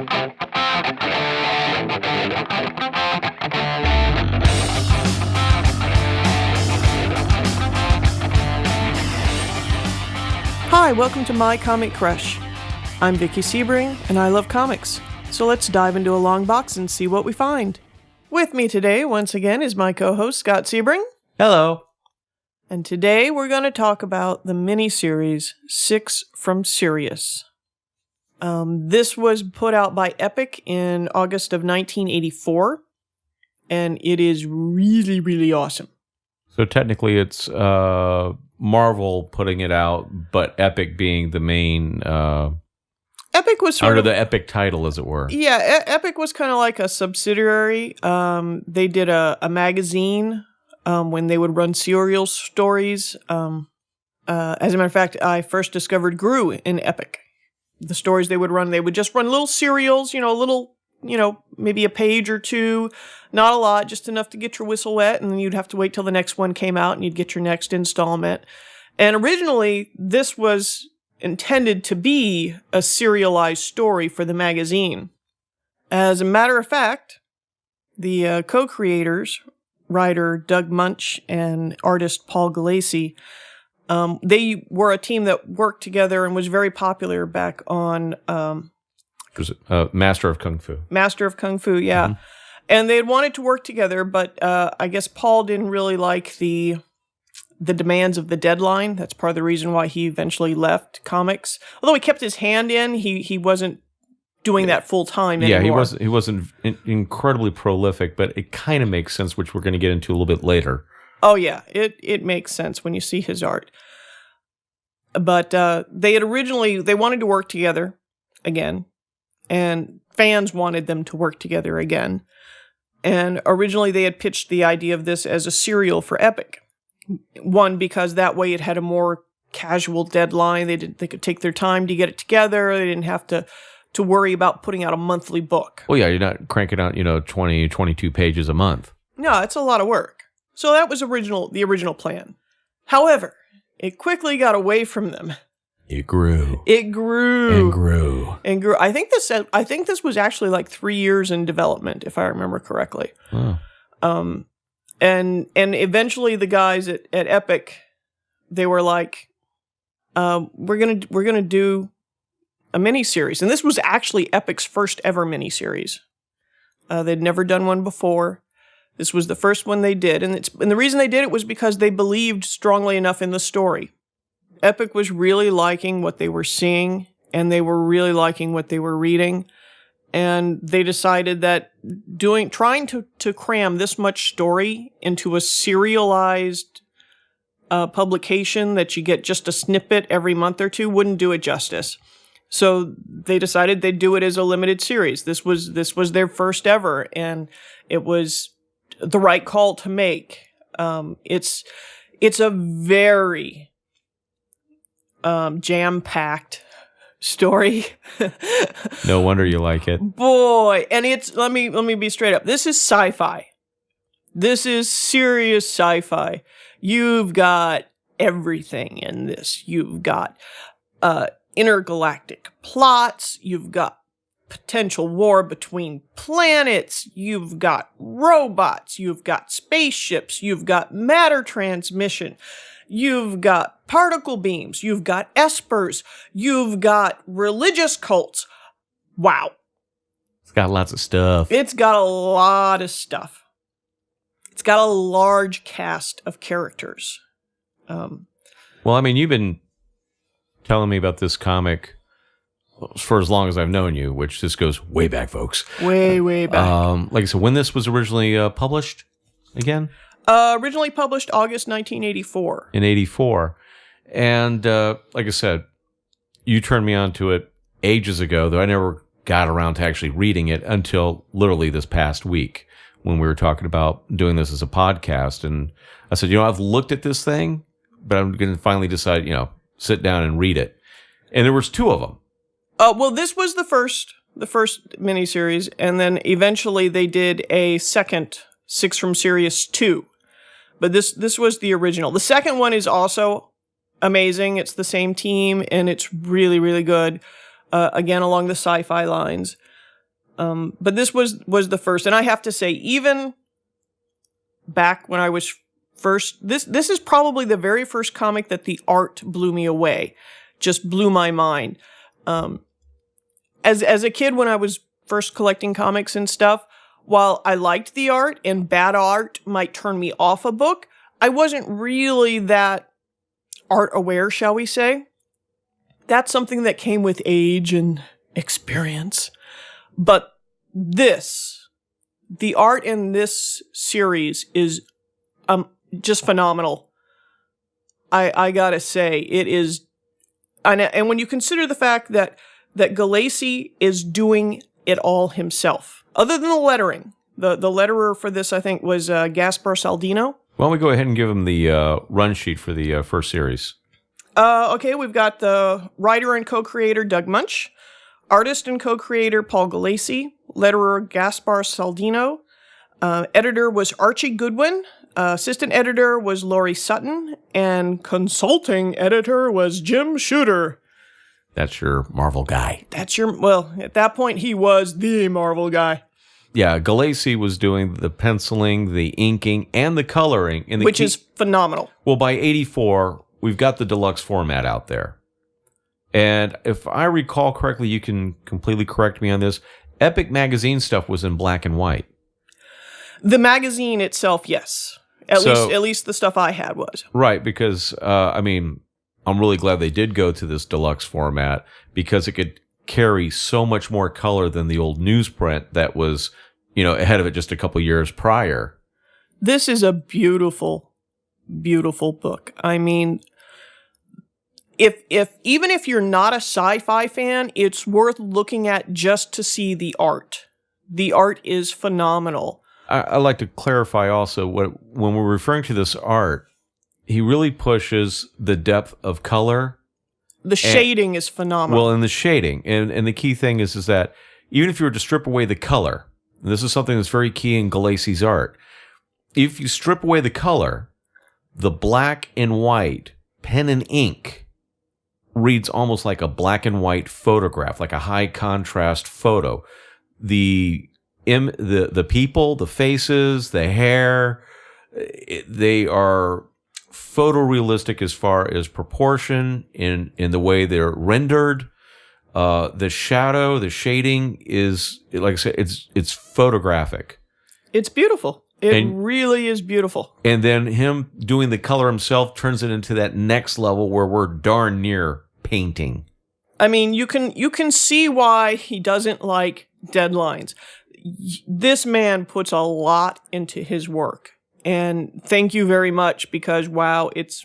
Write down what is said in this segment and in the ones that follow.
Hi, welcome to My Comic Crush. I'm Vicky Sebring, and I love comics. So let's dive into a long box and see what we find. With me today, once again, is my co-host, Scott Sebring. Hello. And today we're going to talk about the miniseries 6 from Sirius. This was put out by Epic in August of 1984, and it is really, really awesome. So technically it's Marvel putting it out, but Epic being the main... Epic was sort under of... the Epic title, as it were. Yeah, Epic was kind of like a subsidiary. They did a magazine when they would run serial stories. As a matter of fact, I first discovered Gru in Epic. The stories they would run, they would just run little serials, maybe a page or two, not a lot, just enough to get your whistle wet, and then you'd have to wait till the next one came out and you'd get your next installment. And originally, this was intended to be a serialized story for the magazine. As a matter of fact, the co-creators, writer Doug Munch and artist Paul Gulacy, they were a team that worked together and was very popular back on... Was it Master of Kung Fu? Master of Kung Fu, yeah. Mm-hmm. And they had wanted to work together, but I guess Paul didn't really like the demands of the deadline. That's part of the reason why he eventually left comics. Although he kept his hand in, he wasn't doing that full time anymore. Yeah, he wasn't incredibly prolific, but it kind of makes sense, which we're going to get into a little bit later. Oh yeah, it makes sense when you see his art. But they wanted to work together again, and fans wanted them to work together again. And originally they had pitched the idea of this as a serial for Epic. One, because that way it had a more casual deadline. They could take their time to get it together. They didn't have to worry about putting out a monthly book. Well, yeah, you're not cranking out, 20, 22 pages a month. No, it's a lot of work. So that was the original plan. However, it quickly got away from them. It grew. And grew. I think this was actually like 3 years in development, if I remember correctly. Wow. And eventually the guys at Epic, they were like, we're gonna do a miniseries. And this was actually Epic's first ever miniseries. They'd never done one before. This was the first one they did, and the reason they did it was because they believed strongly enough in the story. Epic was really liking what they were seeing, and they were really liking what they were reading, and they decided that trying to cram this much story into a serialized publication that you get just a snippet every month or two wouldn't do it justice. So they decided they'd do it as a limited series. This was their first ever, and it was the right call to make. It's a very jam-packed story. No wonder you like it. Boy, and let me be straight up. This is sci-fi. This is serious sci-fi. You've got everything in this. You've got intergalactic plots. You've got potential war between planets, you've got robots, you've got spaceships, you've got matter transmission, you've got particle beams, you've got espers, you've got religious cults. Wow. It's got lots of stuff. It's got a lot of stuff. It's got a large cast of characters. Well, I mean, you've been telling me about this comic for as long as I've known you, which this goes way back, folks. Way back. Like I said, when this was originally published again? Originally published August 1984. In 84. And like I said, you turned me on to it ages ago, though I never got around to actually reading it until literally this past week when we were talking about doing this as a podcast. And I said, I've looked at this thing, but I'm going to finally decide, sit down and read it. And there was 2 of them. Well, this was the first miniseries, and then eventually they did a second 6 from Sirius 2. But this was the original. The second one is also amazing. It's the same team, and it's really, really good. Again, along the sci-fi lines. But this was the first, and I have to say, even back when I was first, this is probably the very first comic that the art blew me away, just blew my mind. As a kid, when I was first collecting comics and stuff, while I liked the art and bad art might turn me off a book, I wasn't really that art aware, shall we say. That's something that came with age and experience. But the art in this series is just phenomenal. I gotta say, it is, and when you consider the fact that Galassi is doing it all himself, other than the lettering. The letterer for this, I think, was Gaspar Saldino. Why don't we go ahead and give him the run sheet for the first series? Okay, we've got the writer and co-creator Doug Munch, artist and co-creator Paul Galassi, letterer Gaspar Saldino, editor was Archie Goodwin, assistant editor was Laurie Sutton, and consulting editor was Jim Shooter. That's your Marvel guy. Well, at that point, he was the Marvel guy. Yeah, Galassi was doing the penciling, the inking, and the coloring. Which is phenomenal. Well, by 84, we've got the deluxe format out there. And if I recall correctly, you can completely correct me on this, Epic magazine stuff was in black and white. The magazine itself, yes. At least the stuff I had was. Right, because, I'm really glad they did go to this deluxe format because it could carry so much more color than the old newsprint that was, ahead of it just a couple years prior. This is a beautiful, beautiful book. I mean, even if you're not a sci-fi fan, it's worth looking at just to see the art. The art is phenomenal. I'd like to clarify also when we're referring to this art, he really pushes the depth of color. The shading is phenomenal. Well, and the shading. And the key thing is that even if you were to strip away the color, and this is something that's very key in Galassi's art, if you strip away the color, the black and white pen and ink reads almost like a black and white photograph, like a high contrast photo. The people, the faces, the hair, they are photorealistic as far as proportion in the way they're rendered. The shadow, the shading is, like I said, it's photographic. It's beautiful. It really is beautiful. And then him doing the color himself turns it into that next level where we're darn near painting. I mean, you can see why he doesn't like deadlines. This man puts a lot into his work. And thank you very much because, wow, it's,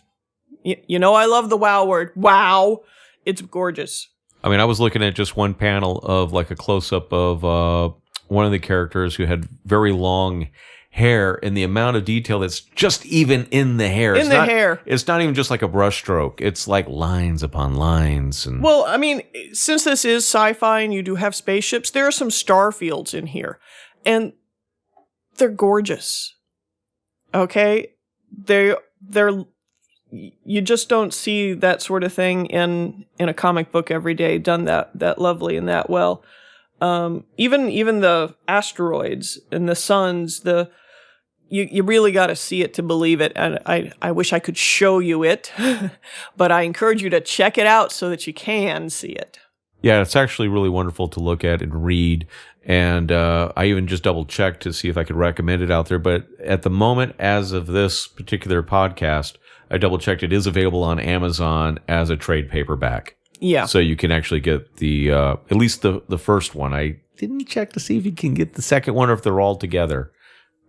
I love the wow word. Wow. It's gorgeous. I mean, I was looking at just one panel of like a close-up of one of the characters who had very long hair and the amount of detail that's just even in the hair. Hair. It's not even just like a brush stroke. It's like lines upon lines. Well, I mean, since this is sci-fi and you do have spaceships, there are some star fields in here. And they're gorgeous. Okay? They're you just don't see that sort of thing in a comic book every day done that lovely and that well. Even the asteroids and the suns, you really got to see it to believe it. And I wish I could show you it, but I encourage you to check it out so that you can see it. Yeah, it's actually really wonderful to look at and read. And I even just double checked to see if I could recommend it out there. But at the moment, as of this particular podcast, I double checked. It is available on Amazon as a trade paperback. Yeah. So you can actually get the at least the first one. I didn't check to see if you can get the second one or if they're all together.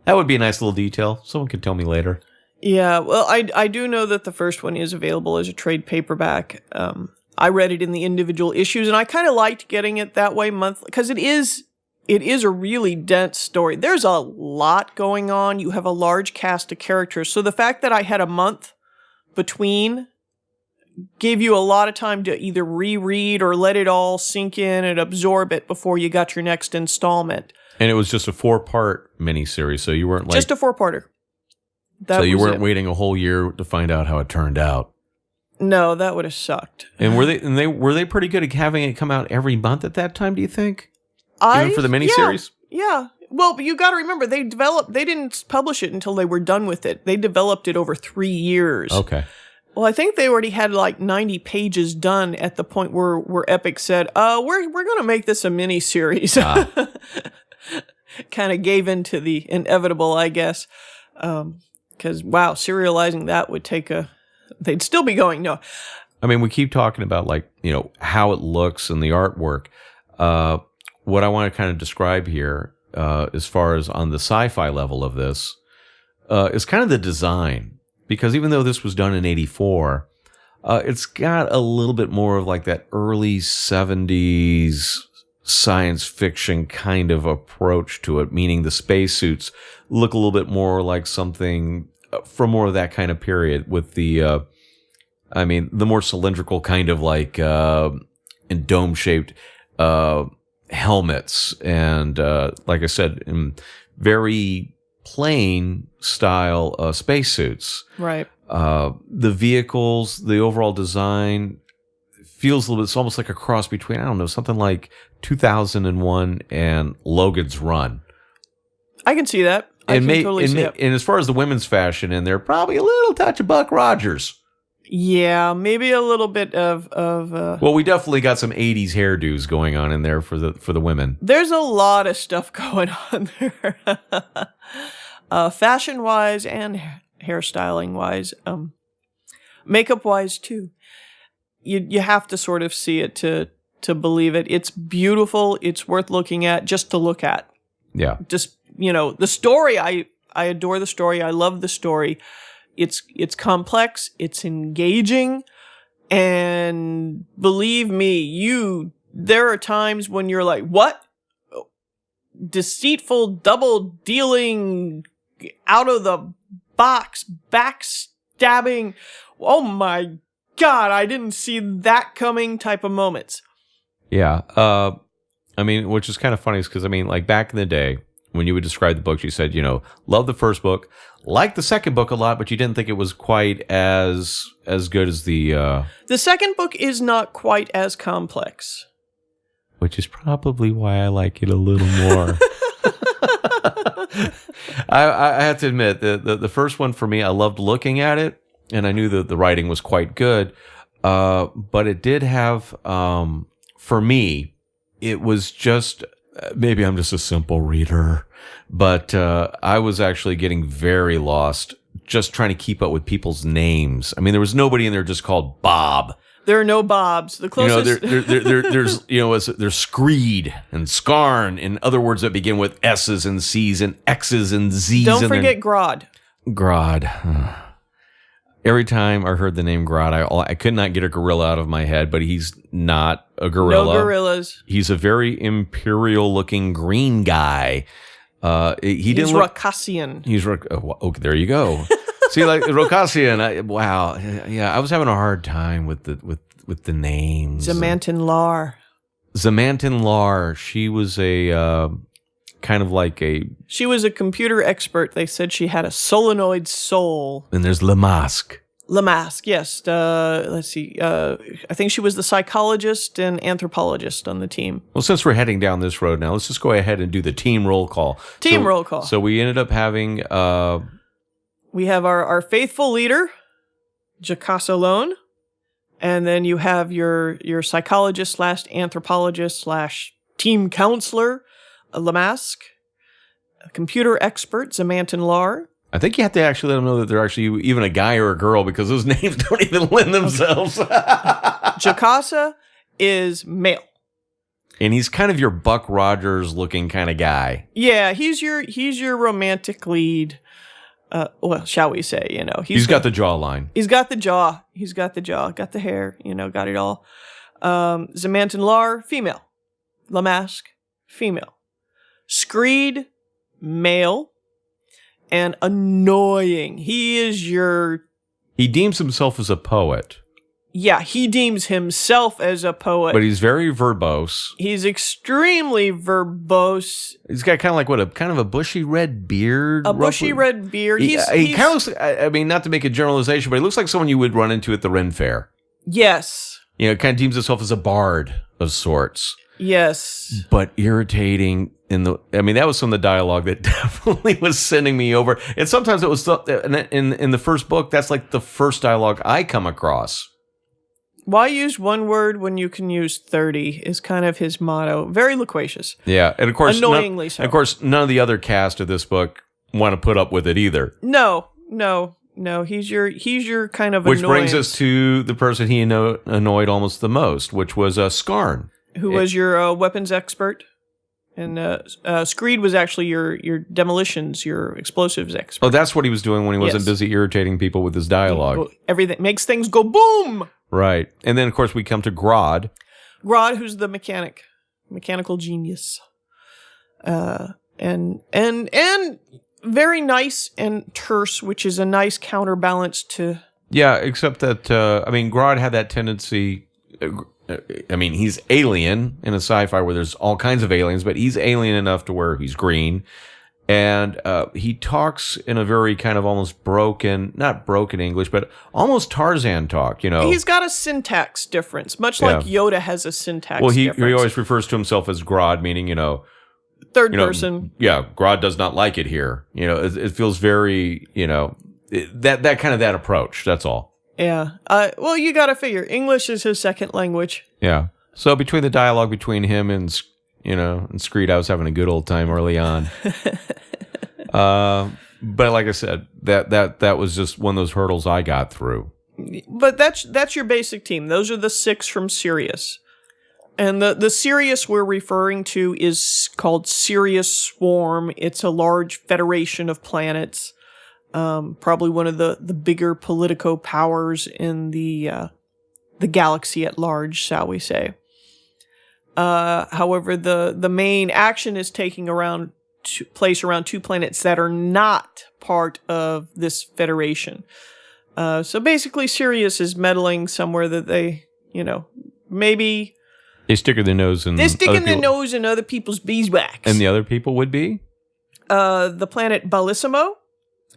That would be a nice little detail. Someone could tell me later. Yeah, well, I do know that the first one is available as a trade paperback. I read it in the individual issues, and I kind of liked getting it that way monthly because it is a really dense story. There's a lot going on. You have a large cast of characters. So the fact that I had a month between gave you a lot of time to either reread or let it all sink in and absorb it before you got your next installment. And it was just a 4-part miniseries, so you weren't like... Just a 4-parter. So you weren't waiting a whole year to find out how it turned out. No, that would have sucked. And were they pretty good at having it come out every month at that time, do you think? Even for the miniseries? Yeah. Well, but you got to remember, they didn't publish it until they were done with it. They developed it over 3 years. Okay. Well, I think they already had like 90 pages done at the point where Epic said, we're going to make this a miniseries. Kind of gave in to the inevitable, I guess. Because, wow, serializing that would take they'd still be going, no. I mean, we keep talking about, like, how it looks and the artwork. What I want to kind of describe here, as far as on the sci-fi level of this, is kind of the design. Because even though this was done in 84, it's got a little bit more of like that early 70s science fiction kind of approach to it, meaning the spacesuits look a little bit more like something from more of that kind of period with the, the more cylindrical kind of like in dome-shaped helmets. And like I said, in very plain style spacesuits. Right. The vehicles, the overall design feels a little bit, it's almost like a cross between, I don't know, something like 2001 and Logan's Run. I can see that. I can totally see that. And as far as the women's fashion in there, probably a little touch of Buck Rogers. Yeah, maybe a little bit of Well, we definitely got some 80s hairdos going on in there for the women. There's a lot of stuff going on there. Fashion-wise and hairstyling-wise. Makeup-wise, too. You have to sort of see it to believe it. It's beautiful. It's worth looking at, just to look at. Yeah. Just, the story, I adore the story. I love the story. It's complex, it's engaging, and believe me, there are times when you're like, what? Deceitful, double dealing, out of the box, backstabbing. Oh my God, I didn't see that coming type of moments. Yeah. Which is kind of funny because, like back in the day, when you would describe the books, you said, love the first book, liked the second book a lot, but you didn't think it was quite as good as the... The second book is not quite as complex. Which is probably why I like it a little more. I have to admit, the first one for me, I loved looking at it, and I knew that the writing was quite good, but it did have, for me, it was just... Maybe I'm just a simple reader, but I was actually getting very lost just trying to keep up with people's names. There was nobody in there just called Bob. There are no Bobs. The closest... there's Screed and Scarn, and other words that begin with S's and C's and X's and Z's. Don't forget Grodd. Grodd. Every time I heard the name Grodd, I could not get a gorilla out of my head, but he's not a gorilla. No gorillas. He's a very imperial-looking green guy. He's Rocassian. Okay, there you go. See, like Rocassian. Wow. Yeah, I was having a hard time with the names. Zamantin Lar. She was a kind of like a... She was a computer expert. They said she had a solenoid soul. And there's Lamask. Lamask, yes. Let's see. I think she was the psychologist and anthropologist on the team. Well, since we're heading down this road now, let's just go ahead and do the team roll call. Roll call. So we ended up having... we have our faithful leader, Jacasa Lone. And then you have your psychologist / anthropologist / team counselor, Lamask. A computer expert, Zamantin Lar. I think you have to actually let them know that they're actually even a guy or a girl because those names don't even lend themselves. Jacasa is male. And he's kind of your Buck Rogers looking kind of guy. Yeah, he's your romantic lead. Well, shall we say, He's got the jawline. He's got the jaw. Got the hair, got it all. Zamantin Lar, female. Lamask, female. Screed, male. And annoying. He deems himself as a poet. Yeah, he deems himself as a poet. But he's very verbose. He's extremely verbose. He's got kind of a bushy red beard. Bushy red beard. He kind of looks, not to make a generalization, but he looks like someone you would run into at the Ren Fair. Yes. Kind of deems himself as a bard of sorts. Yes. but irritating that was some of the dialogue that definitely was sending me over. And sometimes it was in the first book, that's like the first dialogue I come across. Why use one word when you can use 30 is kind of his motto. Very loquacious. Yeah, and of course, annoyingly so. Of course, none of the other cast of this book want to put up with it either. No. He's your kind of which annoyance. brings us to the person he annoyed almost the most, which was Skarn, who was your weapons expert. And Screed was actually your demolitions, your explosives expert. Oh, that's what he was doing when he wasn't busy irritating people with his dialogue. Everything makes things go boom. Right. And then, of course, we come to Grodd. Grodd, who's the mechanical genius. And very nice and terse, which is a nice counterbalance to... Yeah, except that, Grodd had that tendency... he's alien in a sci-fi where there's all kinds of aliens, but he's alien enough to where he's green. And he talks in a very kind of almost not broken English, but almost Tarzan talk, He's got a syntax difference, much like Yoda has a syntax difference. He always refers to himself as Grodd, meaning, third person. Yeah, Grodd does not like it here. It feels very, that approach, that's all. Yeah. Well, you got to figure English is his second language. Yeah. So between the dialogue between him and Screed, I was having a good old time early on. But like I said, that was just one of those hurdles I got through. But that's your basic team. Those are the 6 from Sirius. And the Sirius we're referring to is called Sirius Swarm. It's a large federation of planets. Probably one of the bigger politico powers in the galaxy at large, shall we say. However, the main action is taking place around 2 planets that are not part of this federation. So basically, Sirius is meddling somewhere that they, maybe... They stick their nose in... They're sticking their nose in other people's beeswax. And the other people would be? The planet Bellissimo,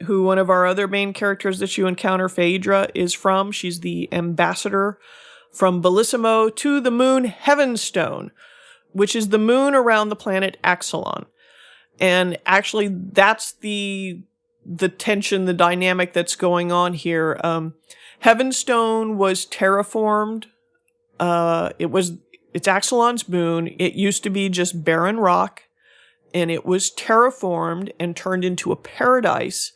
who one of our other main characters that you encounter, Phaedra, is from. She's the ambassador from Bellissimo to the moon Heavenstone, which is the moon around the planet Axelon. And actually, that's the tension, the dynamic that's going on here. Heavenstone was terraformed. It's Axelon's moon. It used to be just barren rock, and it was terraformed and turned into a paradise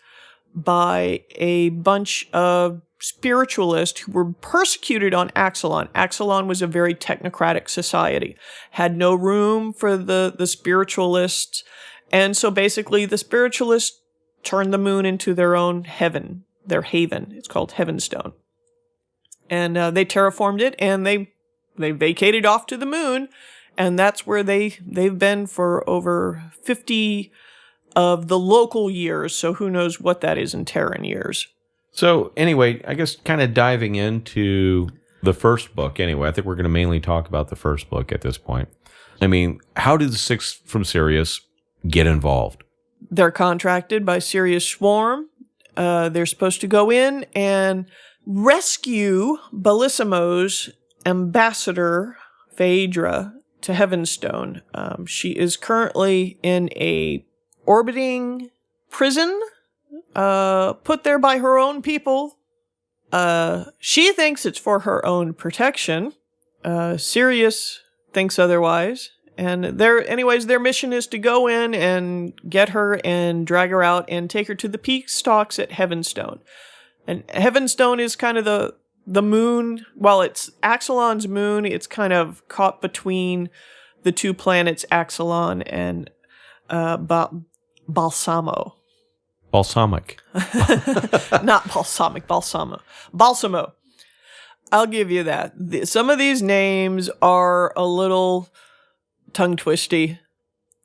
by a bunch of spiritualists who were persecuted on Axelon. Axelon was a very technocratic society, had no room for the spiritualists, and so basically the spiritualists turned the moon into their own heaven, their haven. It's called Heavenstone. And they terraformed it, and they vacated off to the moon, and that's where they've been for over 50 of the local years, so who knows what that is in Terran years. So anyway, I guess kind of diving into the first book anyway, I think we're going to mainly talk about the first book at this point. How did the 6 from Sirius get involved? They're contracted by Sirius Swarm. They're supposed to go in and rescue Bellissimo's ambassador, Phaedra, to Heavenstone. She is currently in a orbiting prison, put there by her own people. She thinks it's for her own protection. Sirius thinks otherwise. And their mission is to go in and get her and drag her out and take her to the peak stalks at Heavenstone. And Heavenstone is kind of the moon. While it's Axelon's moon, it's kind of caught between the 2 planets, Axelon and Balsamo. Balsamic. Not balsamic, Balsamo. I'll give you that. Some of these names are a little tongue twisty.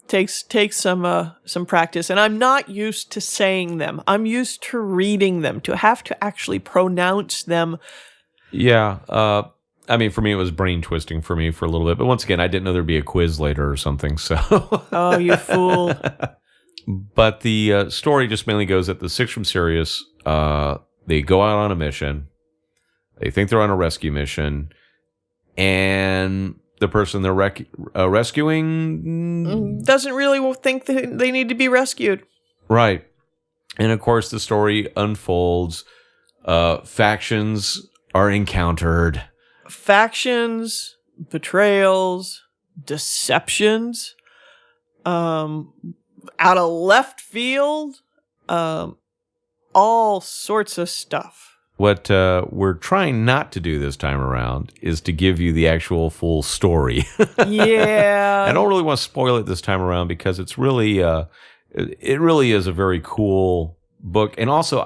Takes some practice, and I'm not used to saying them. I'm used to reading them, to have to actually pronounce them. Yeah, for me it was brain twisting for me for a little bit, but once again, I didn't know there'd be a quiz later or something. So, oh, you fool! But the story just mainly goes that the 6 from Sirius, they go out on a mission. They think they're on a rescue mission, and the person they're rescuing doesn't really think that they need to be rescued. Right. And of course, the story unfolds. Factions are encountered. Factions, betrayals, deceptions, out of left field, all sorts of stuff. What we're trying not to do this time around is to give you the actual full story. Yeah. I don't really want to spoil it this time around because it's really, it really is a very cool book. And also,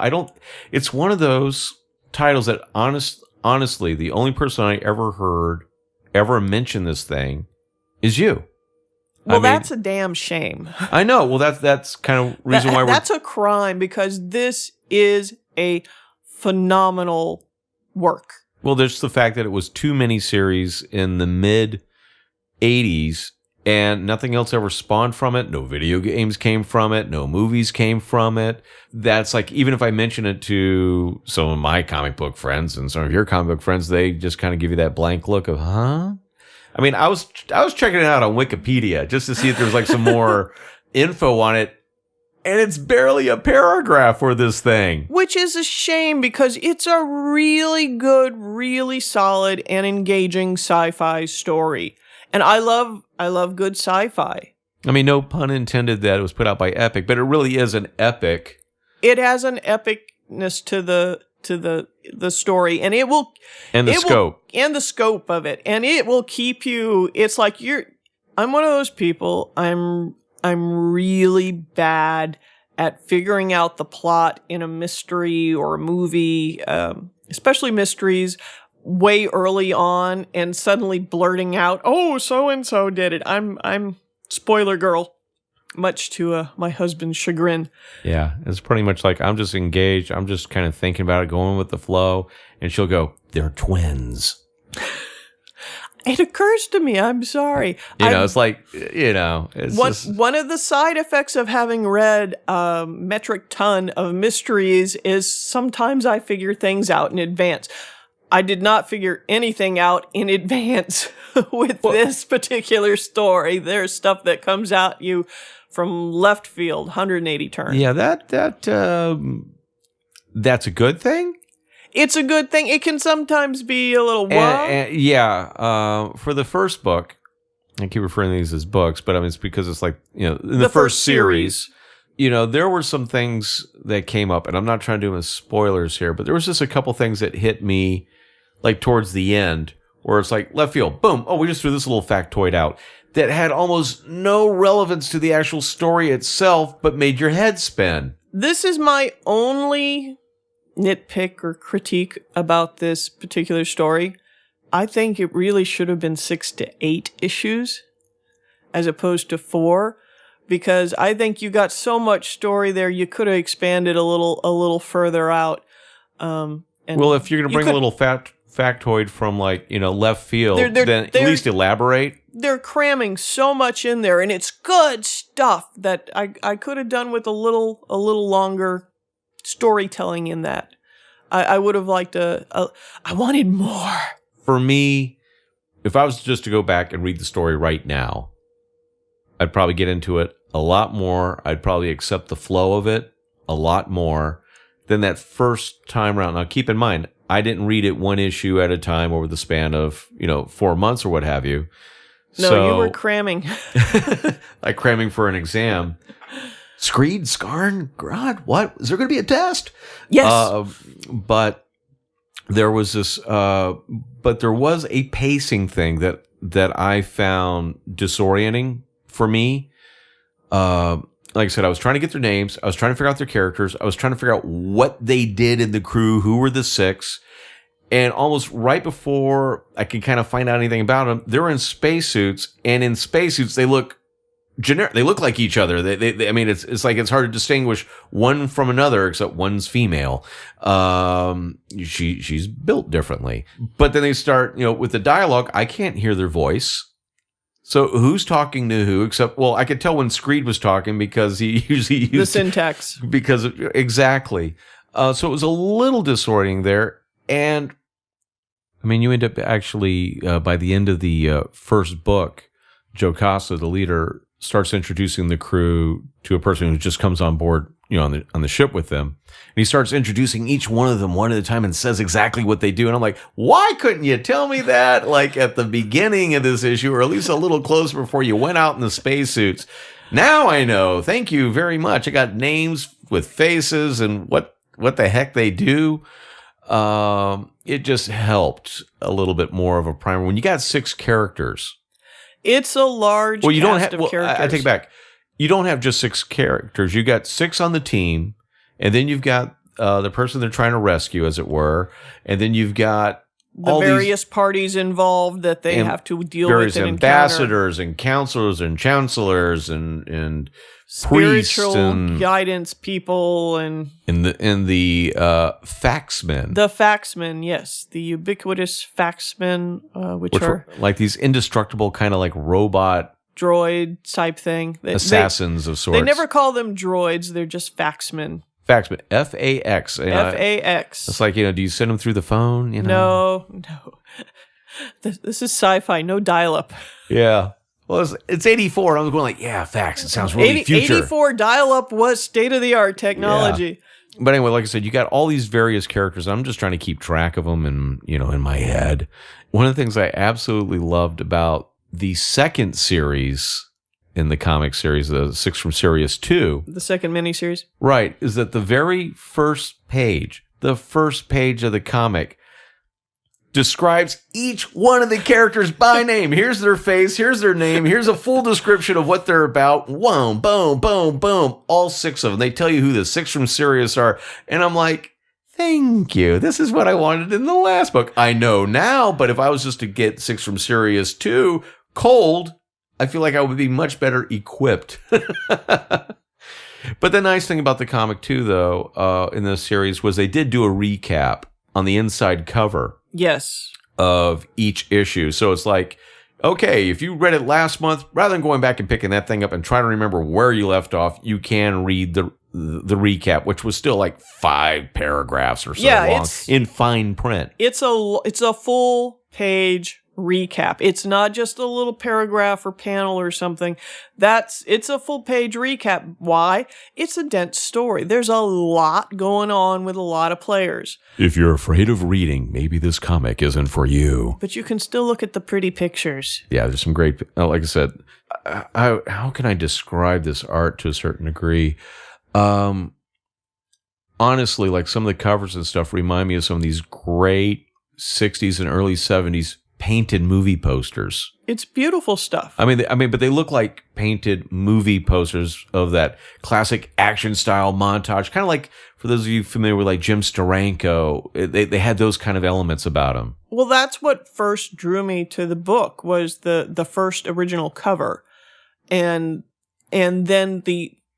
it's one of those titles that honestly, the only person I ever heard ever mention this thing is you. Well, that's a damn shame. I know. Well, that's kind of reason why that's a crime because this is a phenomenal work. Well, there's the fact that it was 2 miniseries in the mid 80s and nothing else ever spawned from it. No video games came from it. No movies came from it. That's like, even if I mention it to some of my comic book friends and some of your comic book friends, they just kind of give you that blank look of, huh? I mean, I was checking it out on Wikipedia just to see if there's like some more info on it. And it's barely a paragraph for this thing. Which is a shame because it's a really good, really solid and engaging sci-fi story. And I love good sci-fi. I mean, no pun intended that it was put out by Epic, but it really is an epic. It has an epicness to the story, and it will the scope of it, and it will keep you. It's like I'm one of those people. I'm really bad at figuring out the plot in a mystery or a movie, especially mysteries, way early on, and suddenly blurting out, "Oh, so and so did it." I'm spoiler girl, much to my husband's chagrin. Yeah, it's pretty much like I'm just engaged. I'm just kind of thinking about it, going with the flow, and she'll go, "They're twins." It occurs to me. I'm sorry. It's like, it's one of the side effects of having read a metric ton of mysteries is sometimes I figure things out in advance. I did not figure anything out in advance with this particular story. There's stuff that comes at you from left field, 180 turns. Yeah, that's a good thing. It's a good thing. It can sometimes be a little for the first book, I keep referring to these as books, but I mean it's because it's like, in the first series, there were some things that came up, and I'm not trying to do them as spoilers here, but there was just a couple things that hit me like towards the end where it's like left field, boom, oh, we just threw this little factoid out that had almost no relevance to the actual story itself, but made your head spin. This is my only nitpick or critique about this particular story. I think it really should have been 6 to 8 issues as opposed to 4, because I think you got so much story there you could have expanded a little further out. Well, if you're going to bring a little factoid from left field, then at least elaborate. They're cramming so much in there, and it's good stuff that I could have done with a little longer storytelling in that. I would have liked I wanted more. For me, if I was just to go back and read the story right now, I'd probably get into it a lot more. I'd probably accept the flow of it a lot more than that first time around. Now, keep in mind, I didn't read it one issue at a time over the span of, 4 months or what have you. No, you were cramming. Like cramming for an exam. Screed, Skarn, God, what? Is there going to be a test? Yes. But there was this, but there was a pacing thing that I found disorienting for me. Like I said, I was trying to get their names. I was trying to figure out their characters. I was trying to figure out what they did in the crew, who were the 6. And almost right before I could kind of find out anything about them, they're in spacesuits, and in spacesuits they look generic. They look like each other. They I mean, it's like it's hard to distinguish one from another, except one's female. She's built differently. But then they start, with the dialogue. I can't hear their voice. So who's talking to who? Except, well, I could tell when Screed was talking because he usually used the syntax. Exactly. So it was a little disorienting there. And I mean, you end up actually, by the end of the first book, Jocasta, the leader, starts introducing the crew to a person who just comes on board, on the ship with them. And he starts introducing each one of them one at a time and says exactly what they do. And I'm like, why couldn't you tell me that like at the beginning of this issue, or at least a little closer before you went out in the spacesuits? Now I know. Thank you very much. I got names with faces and what the heck they do. It just helped a little bit more of a primer. When you got 6 characters, it's a large you don't cast have, of characters. I take it back. You don't have just 6 characters. You got 6 on the team, and then you've got the person they're trying to rescue, as it were, and then you've got the all various parties involved that they have to deal various with and ambassadors and counselors and chancellors and spiritual priests and guidance people and the faxmen. The faxmen, yes, the ubiquitous faxmen, which are like these indestructible kind of like robot droid type thing. Assassins of sorts. They never call them droids; they're just faxmen. Faxmen, FAX. FAX. It's like, do you send them through the phone? No. This is sci-fi, no dial-up. Yeah. Well, it's 84. I was going like, yeah, fax. It sounds really future. 84 dial-up was state-of-the-art technology. Yeah. But anyway, like I said, you got all these various characters. I'm just trying to keep track of them and, in my head. One of the things I absolutely loved about the second series in the comic series, the 6 from Sirius 2. The second miniseries. Right, is that the very first page of the comic describes each one of the characters by name. Here's their face, here's their name, here's a full description of what they're about. Boom, boom, boom, boom. All 6 of them. They tell you who the 6 from Sirius are. And I'm like, thank you. This is what I wanted in the last book. I know now, but if I was just to get 6 from Sirius 2 cold, I feel like I would be much better equipped. But the nice thing about the comic, too, though, in this series was they did do a recap on the inside cover. Yes. Of each issue. So it's like, okay, if you read it last month, rather than going back and picking that thing up and trying to remember where you left off, you can read the recap, which was still like 5 paragraphs or so long in fine print. It's a full page recap. It's not just a little paragraph or panel or something. It's a full page recap. Why? It's a dense story. There's a lot going on with a lot of players. If you're afraid of reading, maybe this comic isn't for you. But you can still look at the pretty pictures. Yeah, there's some great, like I said, how can I describe this art to a certain degree? Honestly, like some of the covers and stuff remind me of some of these great 60s and early 70s painted movie posters. It's beautiful stuff. I mean, but they look like painted movie posters of that classic action style montage. Kind of like, for those of you familiar with like Jim Steranko, they had those kind of elements about them. Well, that's what first drew me to the book, was the first original cover, and then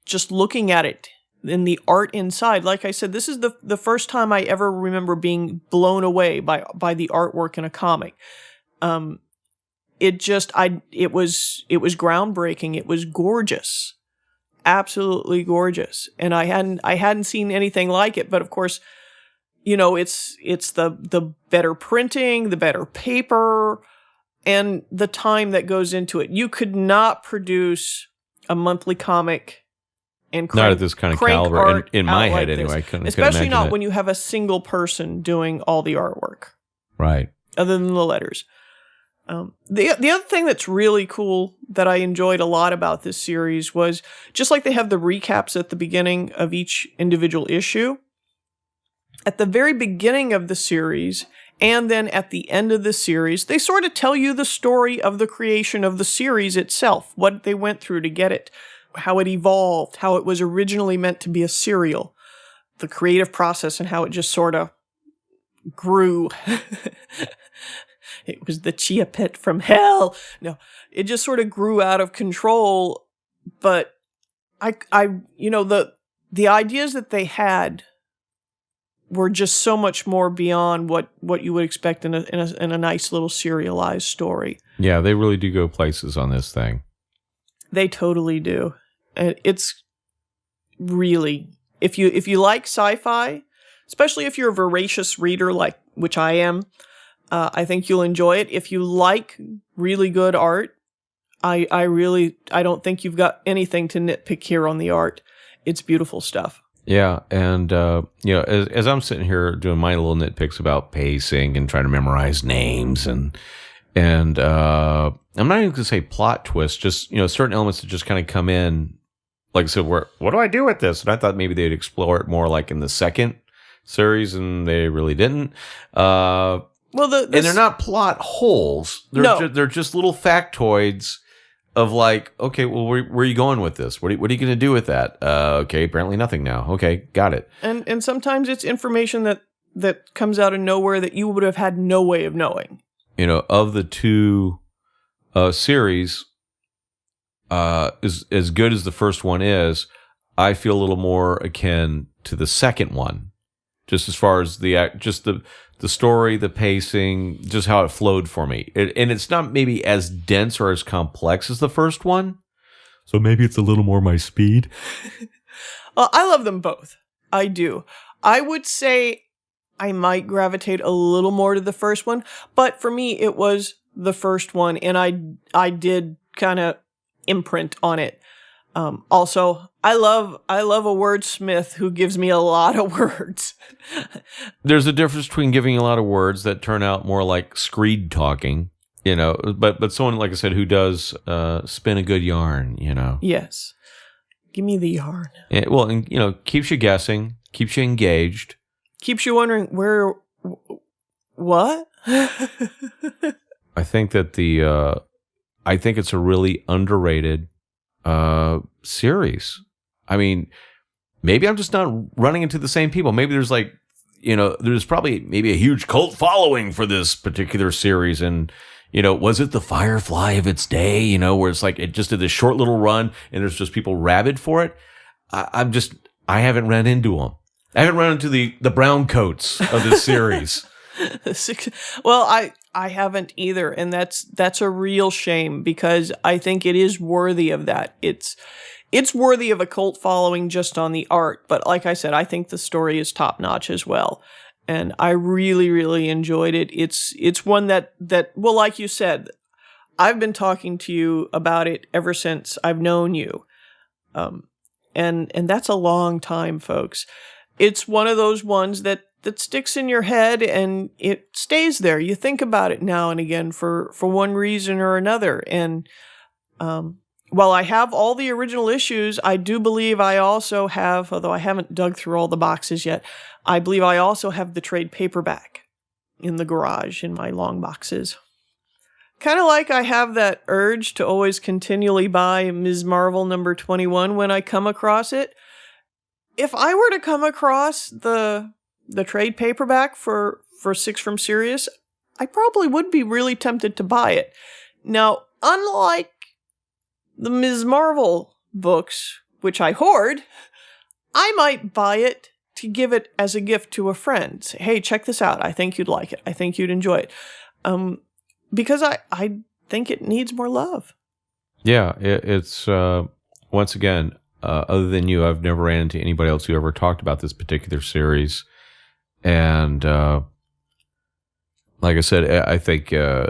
just looking at it and the art inside. Like I said, this is the first time I ever remember being blown away by the artwork in a comic. It was groundbreaking. It was gorgeous, absolutely gorgeous, and I hadn't seen anything like it. But of course, it's the better printing, the better paper, and the time that goes into it. You could not produce a monthly comic and not at this kind of caliber in my head, anyway. I couldn't especially not it. when you have a single person doing all the artwork, right? Other than the letters. The other thing that's really cool that I enjoyed a lot about this series was, just like they have the recaps at the beginning of each individual issue, at the very beginning of the series and then at the end of the series, they sort of tell you the story of the creation of the series itself, what they went through to get it, how it evolved, how it was originally meant to be a serial, the creative process, and how it just sort of grew. It was the chia pet from hell. No, it just sort of grew out of control. But the ideas that they had were just so much more beyond what you would expect in a nice little serialized story. Yeah, they really do go places on this thing. They totally do. And it's really, if you like sci-fi, especially if you're a voracious reader, which I am, I think you'll enjoy it. If you like really good art, I don't think you've got anything to nitpick here on the art. It's beautiful stuff. Yeah, and as I'm sitting here doing my little nitpicks about pacing and trying to memorize names and I'm not even going to say plot twist, just certain elements that just kind of come in. Like I said, what do I do with this? And I thought maybe they'd explore it more like in the second series, and they really didn't. And they're not plot holes. They're just little factoids of like, okay, well, where are you going with this? What are you going to do with that? Okay, apparently nothing now. Okay, got it. And sometimes it's information that comes out of nowhere that you would have had no way of knowing. Of the two series, as good as the first one is, I feel a little more akin to the second one, just as far as the story, the pacing, just how it flowed for me. And it's not maybe as dense or as complex as the first one, so maybe it's a little more my speed. Well, I love them both. I do. I would say I might gravitate a little more to the first one, but for me, it was the first one, and I did kind of imprint on it. Also, I love a wordsmith who gives me a lot of words. There's a difference between giving a lot of words that turn out more like screed talking, but someone, like I said, who does spin a good yarn, Yes. Give me the yarn. And keeps you guessing, keeps you engaged. Keeps you wondering what? I think that I think it's a really underrated series. I mean, maybe I'm just not running into the same people. Maybe there's there's probably maybe a huge cult following for this particular series. And, was it the Firefly of its day, where it's like it just did this short little run and there's just people rabid for it. I haven't run into them. I haven't run into the brown coats of this series. Well, I haven't either, and that's a real shame, because I think it is worthy of that. It's worthy of a cult following just on the art, but like I said, I think the story is top notch as well, and I really, really enjoyed it. It's one that well, like you said, I've been talking to you about it ever since I've known you, and that's a long time, folks. It's one of those ones that sticks in your head and it stays there. You think about it now and again for one reason or another. And while I have all the original issues, I do believe I also have, although I haven't dug through all the boxes yet, I believe I also have the trade paperback in the garage in my long boxes. Kind of like I have that urge to always continually buy Ms. Marvel number 21 when I come across it. If I were to come across the trade paperback for 6 from Sirius, I probably would be really tempted to buy it. Now, unlike the Ms. Marvel books, which I hoard, I might buy it to give it as a gift to a friend. Say, hey, check this out. I think you'd like it. I think you'd enjoy it. Because I think it needs more love. Yeah, it's once again, other than you, I've never ran into anybody else who ever talked about this particular series. And like I said, I think I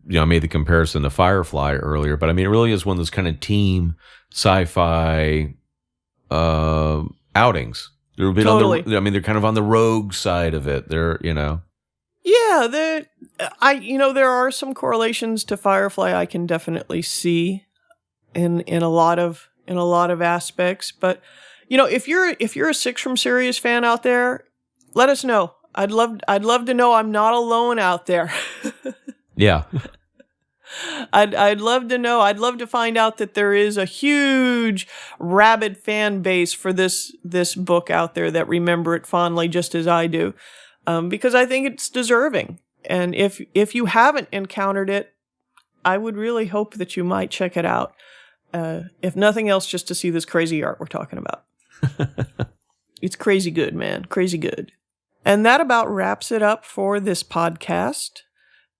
made the comparison to Firefly earlier, but I mean, it really is one of those kind of team sci-fi outings. They've been Totally. they're kind of on the rogue side of it. Yeah, there are some correlations to Firefly I can definitely see in a lot of aspects, but if you're a 6 from Sirius fan out there, let us know. I'd love to know I'm not alone out there. Yeah. I'd love to know. I'd love to find out that there is a huge rabid fan base for this book out there that remember it fondly just as I do. Because I think it's deserving. And if you haven't encountered it, I would really hope that you might check it out. If nothing else, just to see this crazy art we're talking about. It's crazy good, man. Crazy good. And that about wraps it up for this podcast.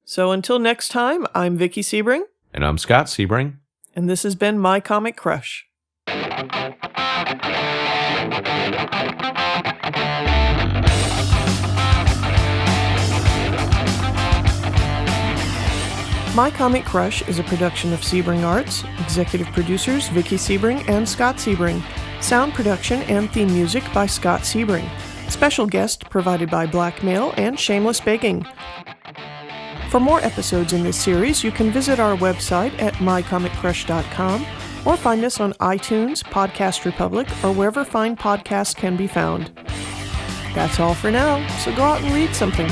So until next time, I'm Vicky Sebring. And I'm Scott Sebring. And this has been My Comic Crush. My Comic Crush is a production of Sebring Arts, executive producers Vicky Sebring and Scott Sebring, sound production and theme music by Scott Sebring, special guest provided by Blackmail and Shameless Baking. For more episodes in this series, you can visit our website at mycomiccrush.com or find us on iTunes, Podcast Republic, or wherever fine podcasts can be found. That's all for now, so go out and read something.